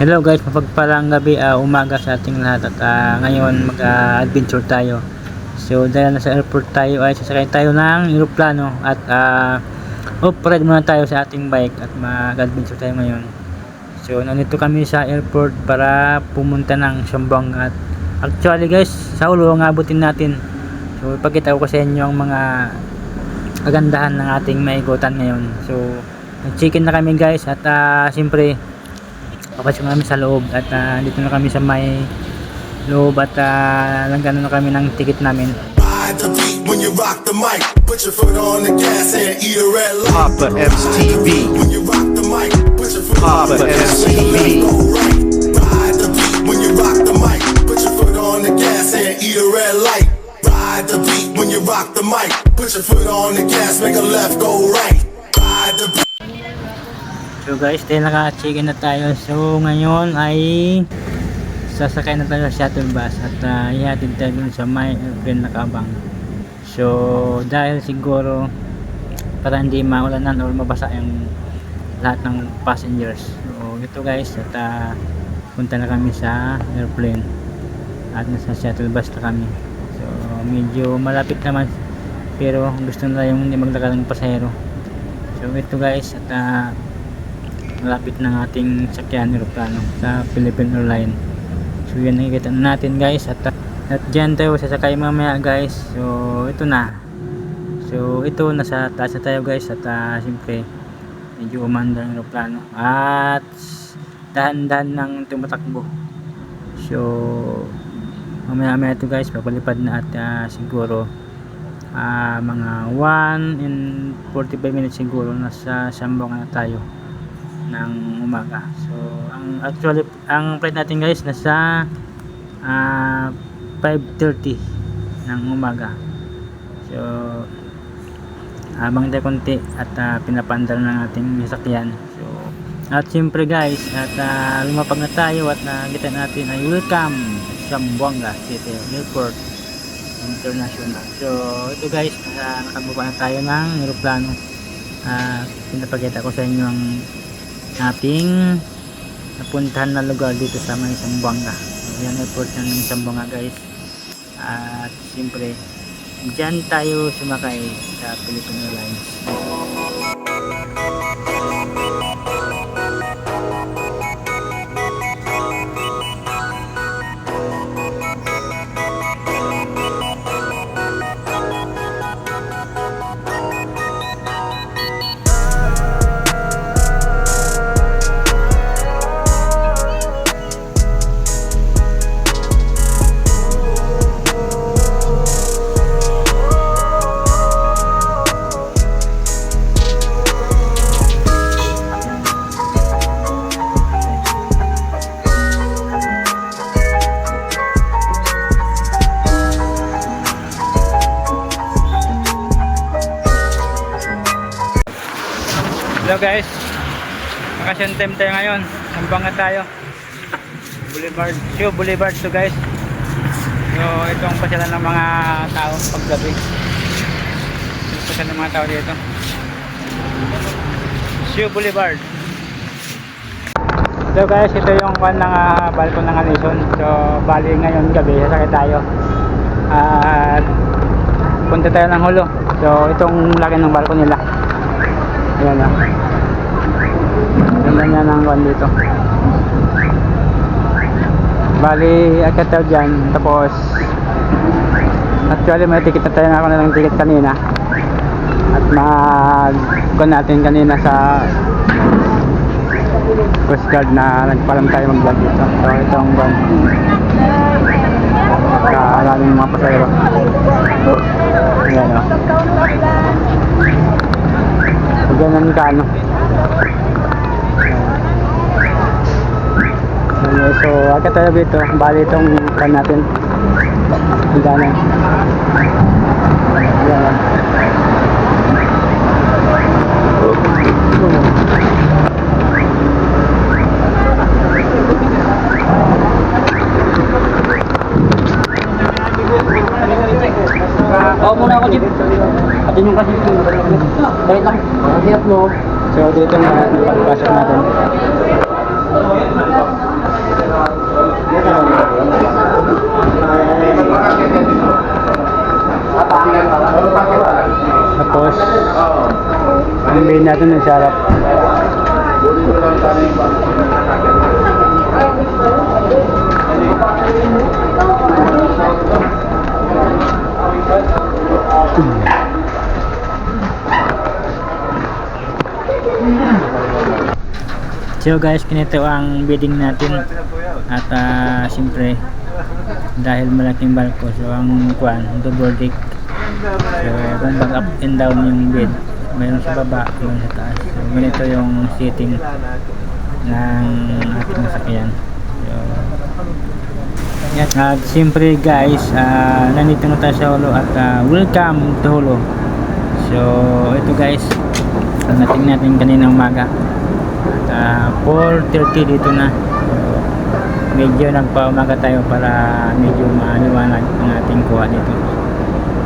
Hello guys, mapagpalang gabi, umaga sa ating lahat at ngayon mag-adventure tayo. So dahil nasa airport tayo ay sasakay tayo ng eroplano at off-road muna tayo sa ating bike at mag-adventure tayo ngayon. So nandito kami sa airport para pumunta ng Zamboanga at actually guys, sa ulo ang abutin natin. So ipakita ko sa inyo ang mga kagandahan ng ating maigutan ngayon. So nag-check-in na kami guys at siyempre papasok namin sa loob at dito na kami sa may loob at langgano na kami ng ticket namin. When you rock the mic, put your foot on the gas and eat a red light. Papa M's TV. When you rock the mic, put your foot on Papa the gas M's and TV. ride the beat. When you rock the mic, put your foot on the gas and eat a red light. Ride the beat. When you rock the mic, put your foot on the gas, make a left, go right. Ride the beat. So guys, dahil naka-check-in na tayo, so ngayon ay sasakay na tayo sa shuttle bus at ihatid tayo dun sa may airplane na kabang. So dahil siguro para hindi maulanan or mabasa yung lahat ng passengers, so ito guys at punta na kami sa airplane at nasa shuttle bus na kami. So medyo malapit naman pero gusto na yung hindi maglakad ng pasahero. So ito guys at malapit ng ating sakyan aeroplano sa Philippine Airlines. So yan nakikita natin guys at dyan tayo sasakay mamaya guys. So ito na. So ito nasa taas na tayo guys at siyempre medyo umanda ang aeroplano at dahan-dahan ng tumatakbo. So mamaya ito guys papalipad na at siguro mga 1 and 45 minutes siguro nasa Zamboanga na tayo ng umaga. So actually ang flight natin guys nasa 5:30 ng umaga. So habang tayo konti at pinapandar ng ating sasakyan. So at siyempre guys at lumapag na tayo at nakita natin ay welcome Zamboanga City Airport International. So ito guys nakababa na tayo ng eroplano. Pinapakita ko sa inyo ang ating napuntahan na lugar dito sa may Zamboanga. Yan airport ng Zamboanga guys. At siyempre dyan tayo sumakay sa Philippine Airlines. Hello guys, vacation time tayo ngayon. Zamboanga tayo, Boulevard, Shoe Boulevard to guys. So itong pasyalan ng mga tao paggabi. Pasyalan ng mga tao dito, Shoe Boulevard. So guys, ito yung kwan ng balkon ng Alison. So bali ngayon gabi sasakay tayo at punta tayo ng Hulo. So itong laki ng balkon nila. Ayan na. Ganda niya ng kwan dito. Bali, akit tayo dyan. Tapos, actually may ticket na tayo na ako na ng ticket kanina. At mag-kwan natin kanina sa Coast Guard na nagpalam tayo mag-vlog dito. So, itong kwan. Maraming mga pasayro. Ayan o. Ganun ka ano. So agad tayo dito, bali itong kan natin higdanan. Yan. Muna ako dito. Atin yung kasi balik lang. Hirap mo. So dito na pagpasok natin. Doon yung sarap. So guys, ganito ang bidding natin. At siyempre dahil malaking barko, so ang kuan, double deck. So kumbaga up and down yung bid. Mayroon sa baba, mayroon sa taas. So ganito yung seating ng ating sasakyan. So yan. At siyempre guys, nandito na tayo sa Holo at welcome to Holo. So ito guys, nating natin kanina umaga. 4:30 dito na. So, medyo nagpaumaga tayo para medyo maliwanag ang ating kuha dito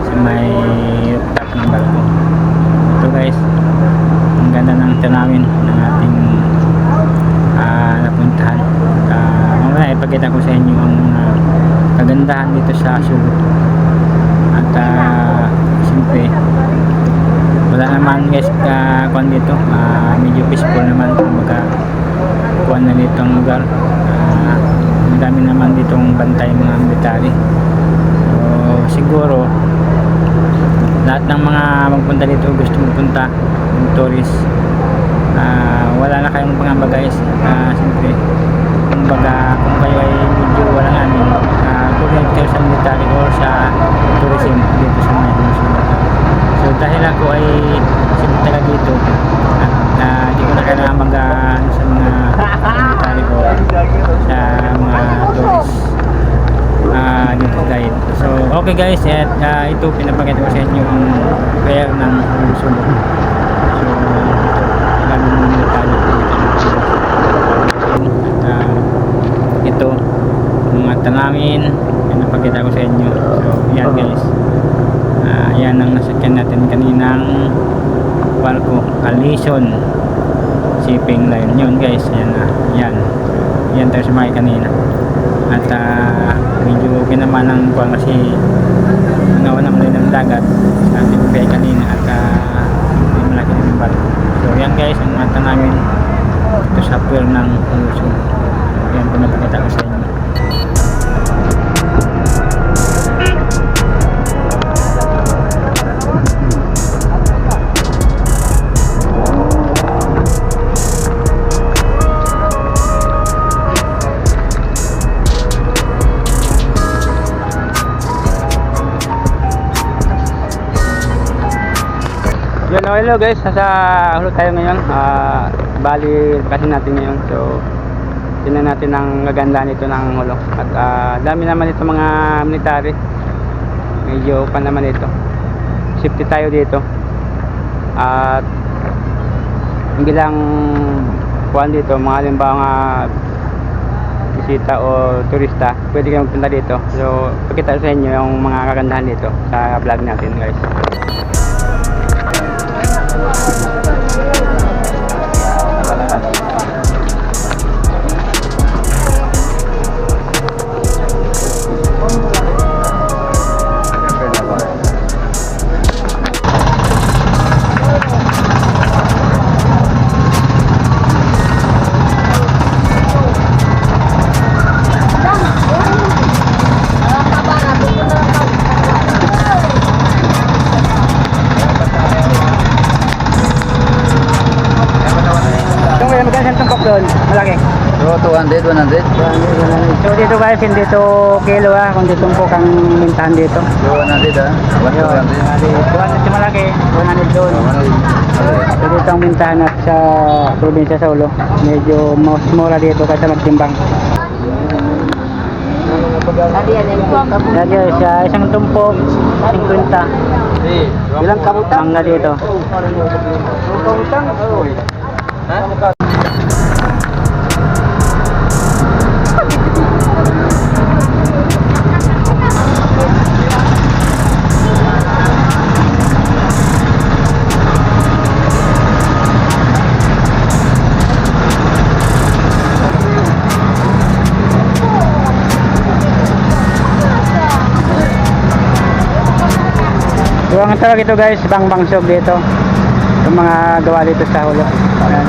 sa may rooftop ng barko. Ito guys, ang ganda ng tanawin ng ating napuntahan. Mamaya ipakita ko sa inyo ang kagandahan dito sa Subo. At siyempre wala naman guys kuan dito, medyo peaceful naman, kumbaga kuan na dito ang lugar. Madami naman ditong bantay mga military. So siguro lahat ng mga magpunta dito, gusto magpunta ng tourist, wala na kayong pangamba guys. Siyempre kumbaga kung kayo ay medyo walang anin, tulad kayo sa military or sa tourism dito sa may Luzon. So dahil ako ay simula dito at hindi ko na kailangan mag sa mga military ko, sa mga tourist dito guide. So okay guys, at ito pinapakita ko sa inyo ang fair ng Luzon. So kami ng military ito mga tanawin pinapakita ko sa inyo. So yan guys, yan ang nasakyan natin kaninang barko, Alison shipping line yun guys. Yan tayo sumakay kanina. At medyo okay naman ang kuwan kasi nauna mo rin ng dagat sa ating bigay kanina. At malaki na yung barko. So yan guys, ang mata namin ito sa pier ng Luzon. So yan pinapakita ko sa inyo. Hello guys, nasa Holo tayo ngayon. Bali kasi natin ngayon. So tingnan natin ang gaganda nito ng Holo. At dami naman ito mga military. Medyo pa naman ito. Safety tayo dito. At hindi lang kuhan dito, mga halimbawa nga bisita o turista, pwede kayong punta dito. So pakita sa inyo yung mga kagandahan dito sa vlog natin guys. Malaki. So 200, 100. So dito guys, hindi ito kilo kundi tumpok ang mintahan dito. So 100 ah. 100 si malaki, 100 doon. So dito ang mintahan at sa probinsya sa Ulo. Medyo mas mura dito kaysa magtimbang. Lagi sa isang tumpok, 50. Ilang kabutang na dito? Kabutang? Ha? So ang tawag ito guys, bangbangsog dito. yung mga gawa dito sa Hulo. Ayan.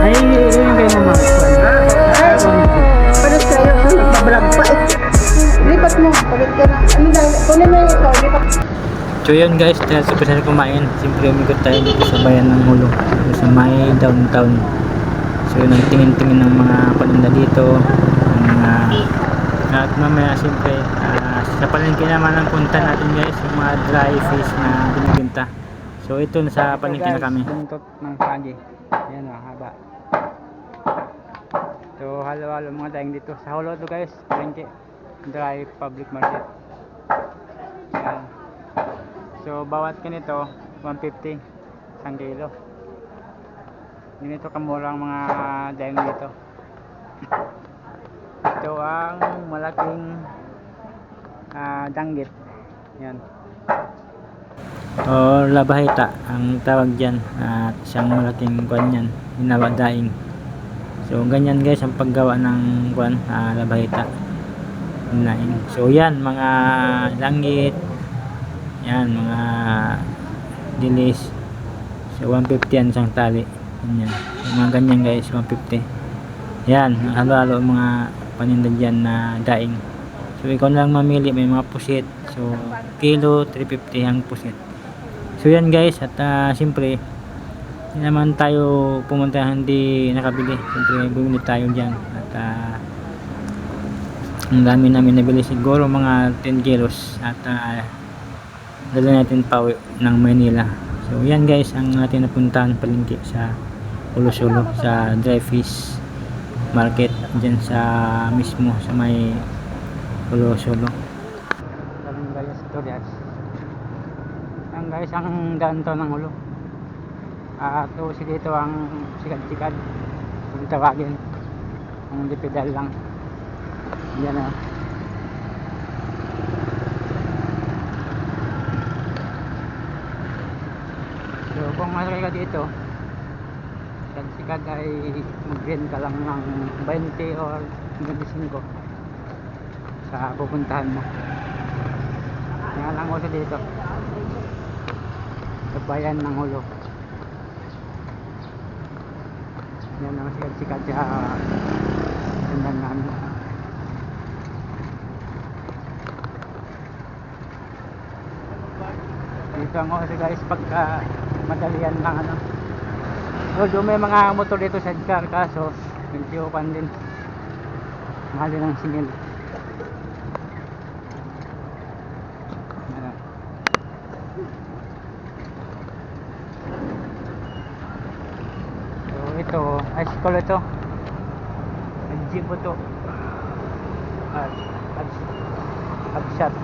Ay, yun kayo naman. Palit kayo, nagbablog pa eh. Lipat mo, palit ka na. Ano dahil, kunin mo yung ikaw, lipat. So yun guys, dahil sa na kumain, siyempre umikot tayo dito sa bayan ng Hulo, dito sa may downtown. So yun ang tingin-tingin ng mga paninda dito, ang mga at mamaya siyempre sa palengke naman ang punta natin guys, yung mga dry fish na binibenta. So ito nasa palengke na kami. Buntot ng sagi. Ayan o, haba. So halo-halo mga daing dito sa Hulo to guys, palengke, dry public market. Ayan. So bawat ganito 150 isang kilo. Ganito kamura ang mga daing dito. Ito ang malaking danggit. Yan. O labahita ang tawag dyan, at isang malaking kwan yan, ginawa daing. So ganyan guys ang paggawa ng kwan, labahita, daing. So yan mga langgit, yan mga dilis. So 150 yan isang tali. Yan. Yung mga ganyan guys 150. Yan, halo-halo mga paninda dyan na daing. So ikaw na lang mamili, may mga pusit. So kilo 350 ang pusit. So yan guys, at siyempre hindi naman tayo pumunta hindi nakabili. Siyempre bumili tayo dyan. At ang dami namin nabili, siguro mga 10 kilos. At dala natin pa uwi ng Manila. So yan guys ang ating napuntahan palengke sa Hulo sa dry fish market dyan sa mismo sa may Hulo. Daming guys ito guys. Ang guys ang ganto ng Hulo. Ito si dito ang sikad-sikad kung tawagin, ang lipidal lang. Yan o. So kung masakay ka dito, sikad ay mag-rent ka lang ng 20 or 25 sa pupuntahan mo. Yan lang ako dito sa bayan ng Hulo. Yan ang sikat sa sundan namin. Dito ang oras guys pagka madalian lang ano. So may mga motor dito sa car, kaso medyo pan din, mahal din ang singil. So ito ice cold, ito jeep po to, shot.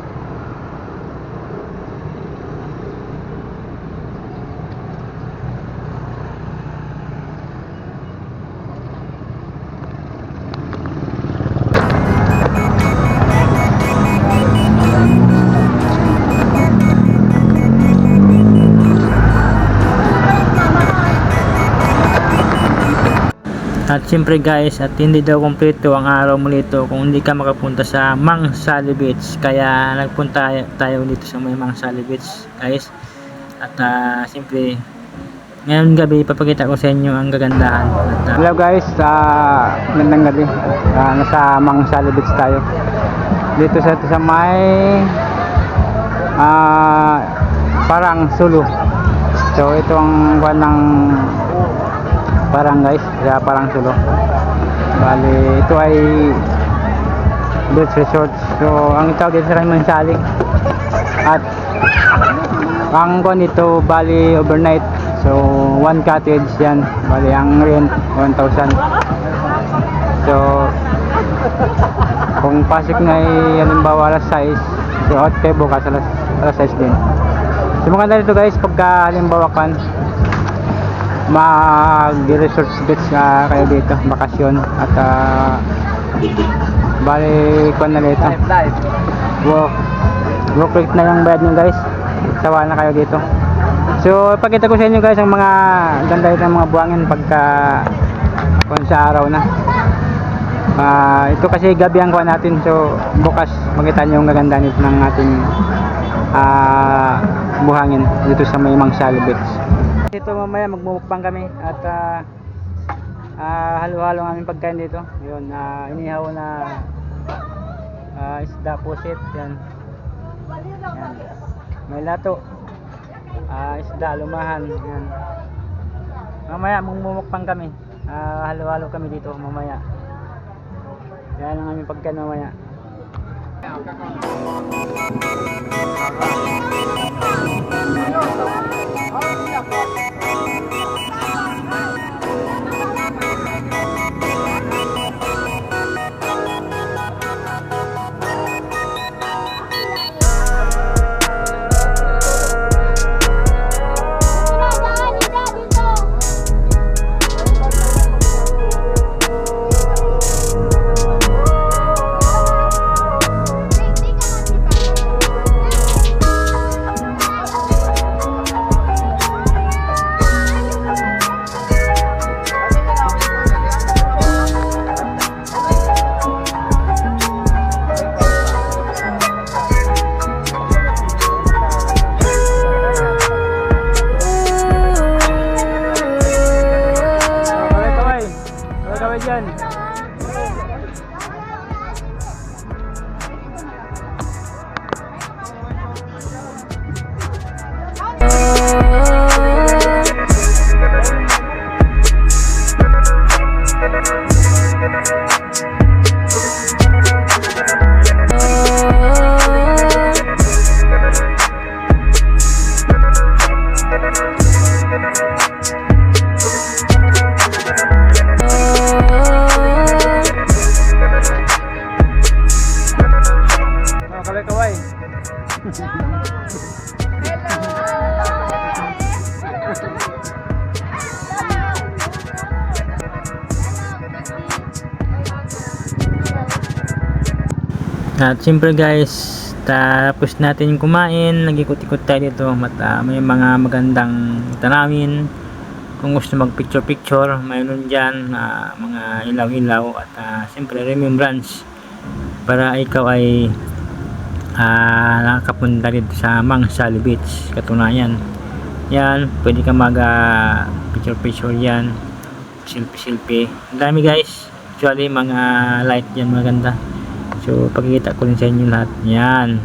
At siyempre guys, at hindi daw kumpleto ang araw mo dito kung hindi ka makapunta sa Mang Sali Beach. Kaya nagpunta tayo dito sa may Mang Sali Beach guys. At siyempre ngayong gabi papakita ko sa inyo ang gagandahan. At, Hello guys, magandang gabi. Nasa Mang Sali Beach tayo. Dito sa may parang Sulu. So ito ang buwan ng parang guys, sa parang Sulu. Bali ito ay beach resort. So ang tawag dito sa Mang Sali. At ang kuwan dito bali overnight. So one cottage yan. Bali ang rent 1,000. So kung pasok na ay halimbawa alas 6, so out kayo bukas alas 6 din. So maganda dito guys pagka halimbawa kan mag-resort beach kayo dito, bakasyon. At Bali, kuan na dito. Walk rate na yung bayad nyo guys. Sawa na kayo dito. So, ipakita ko sa inyo guys ang mga ganda dito ng mga buhangin pagka kung sa araw na. Ito kasi gabi ang kuha natin. So, bukas makita nyo yung gaganda nito ng ating buhangin dito sa may Mangsali Beach. Dito mamaya magmumukbang kami at halo-halo ang aming pagkain dito. Yun, inihaw na isda pusit. Yan. Yan. May lato. Isda lumahan. Yan. Mamaya magmumukbang kami. Halo-halo kami dito mamaya. Yan ang aming pagkain mamaya. At siyempre guys, tapos natin kumain, nag-ikot-ikot tayo dito. May mga magandang tanawin. Kung gusto mag picture mayroon dyan mga ilaw-ilaw at siyempre remembrance para ikaw ay nakakapunta dito sa Mangsali Beach. Katunayan yan, pwede ka mag picture yan, selfie. Ang dami guys, actually mga light yan maganda. So pagkikita ko rin sa inyo lahat yan,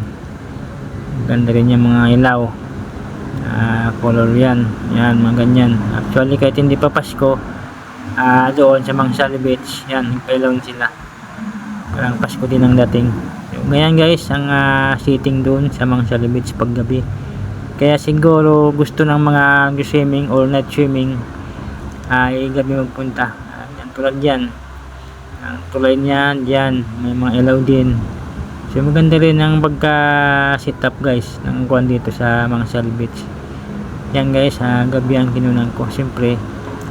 ganda rin yung mga ilaw, color yan, mga ganyan. Actually kahit hindi pa Pasko, doon sa Mangsali Beach yan, nagpailaw sila, parang Pasko din ang dating. So ganyan guys ang sitting doon sa Mangsali Beach paggabi. Kaya siguro gusto ng mga swimming or night swimming ay gabi magpunta. Yan, tulad yan, ang tulay niyan dyan, may mga ilaw din. So maganda rin ang pagka sit up guys ng kuwan dito sa Mangsali Beach. Yan guys, gabi ang kinunan ko. Siyempre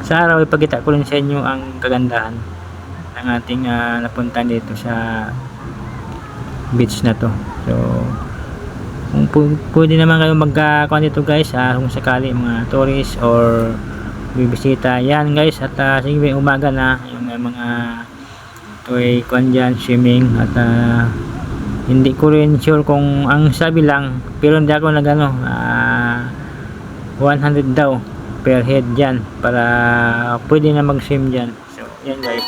sa araw ipakita ko rin sa inyo ang kagandahan ng ating napunta dito sa beach na to. So kung pwede naman kayo magkuhan dito guys, kung sakali mga tourist or bibisita yan guys. At sige, umaga na yung mga toy kuhan dyan, swimming. At hindi ko rin sure kung ang sabi lang, pero hindi ako nag 100 daw per head dyan para pwede na mag swim dyan. So yan guys.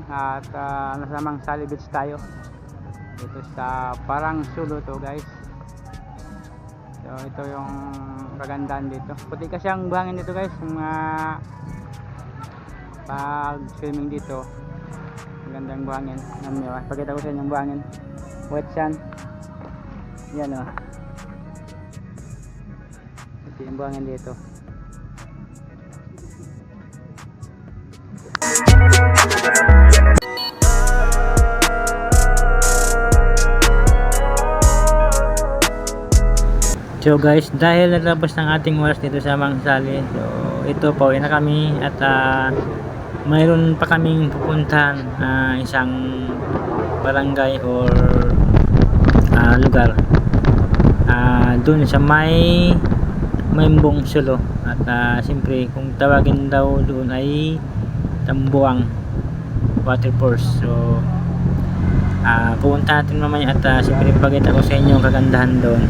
at nasa Mangsali Beach tayo. Dito sa Parang Sulu to guys. So ito yung kagandahan dito. Puti kasi ang buhangin dito guys, yung pag swimming dito. Magandang buhangin. Pakita ko sa inyo yung buhangin. Wet sand. Yan o. Ito yung buhangin dito. So guys, dahil naglabas ng ating oras dito sa Mangsali, so ito pauwi na kami at mayroon pa kaming pupuntahan isang barangay or lugar dun sa may Membong Sulu at siyempre kung tawagin daw doon ay Tambuang Waterfalls. So pupunta natin mamaya at siyempre pakita ko sa inyo ang kagandahan doon.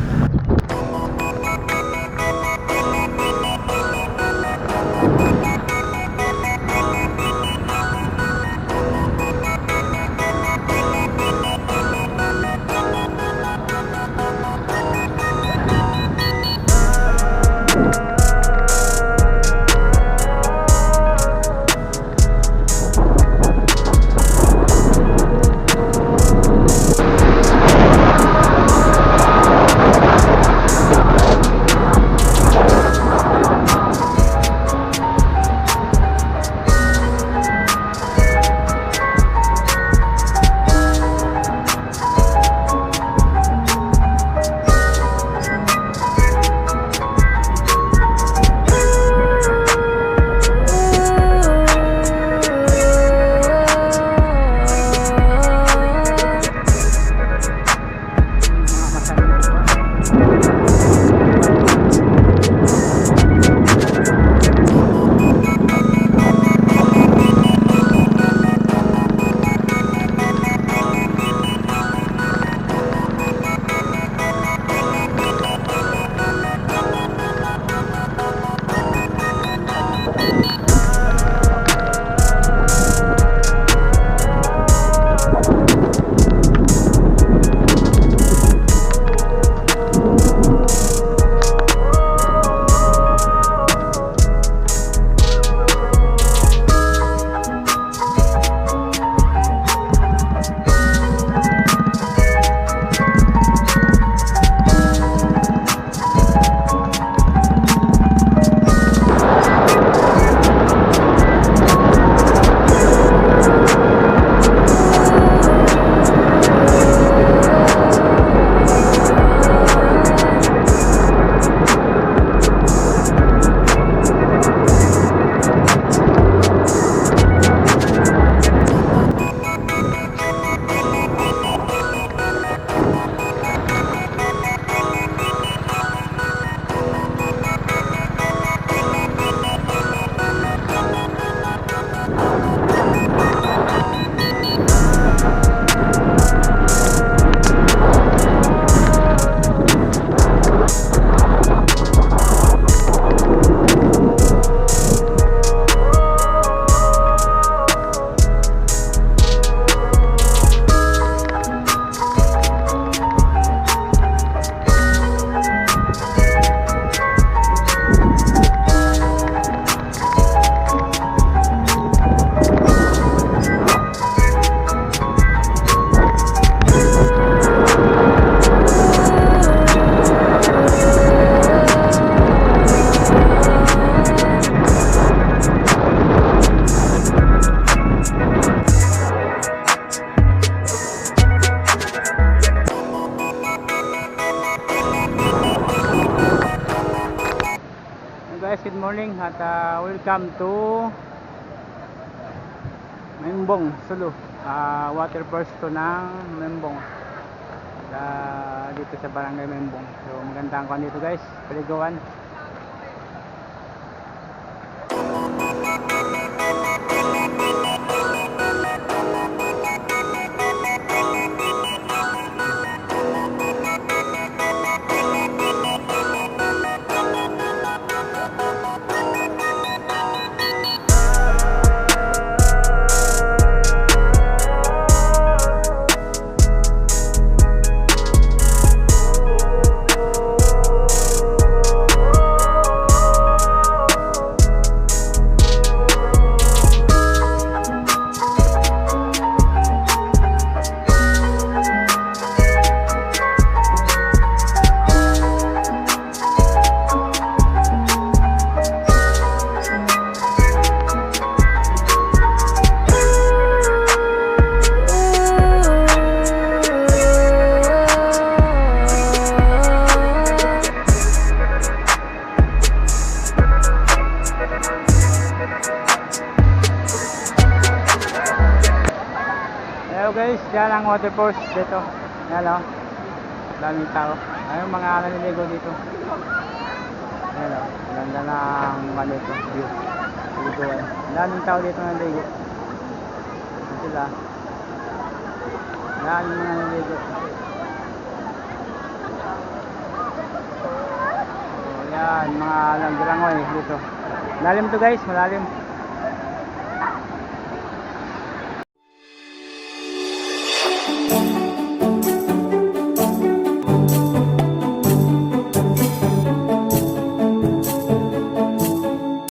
Good morning at welcome to Membong Sulu, waterfalls to ng Membong dito sa barangay Membong. So maganda ang dito guys, paliguan. guys, yan ang water force dito. Yan o. Daming tao. Ayun mga naliligo dito. Yan o. Ganda ng ano ito. View. Liguan. Daming tao dito naliligo. Yan sila. Yan yung mga naliligo. So yan, mga naglangoy dito. Malalim to guys, malalim.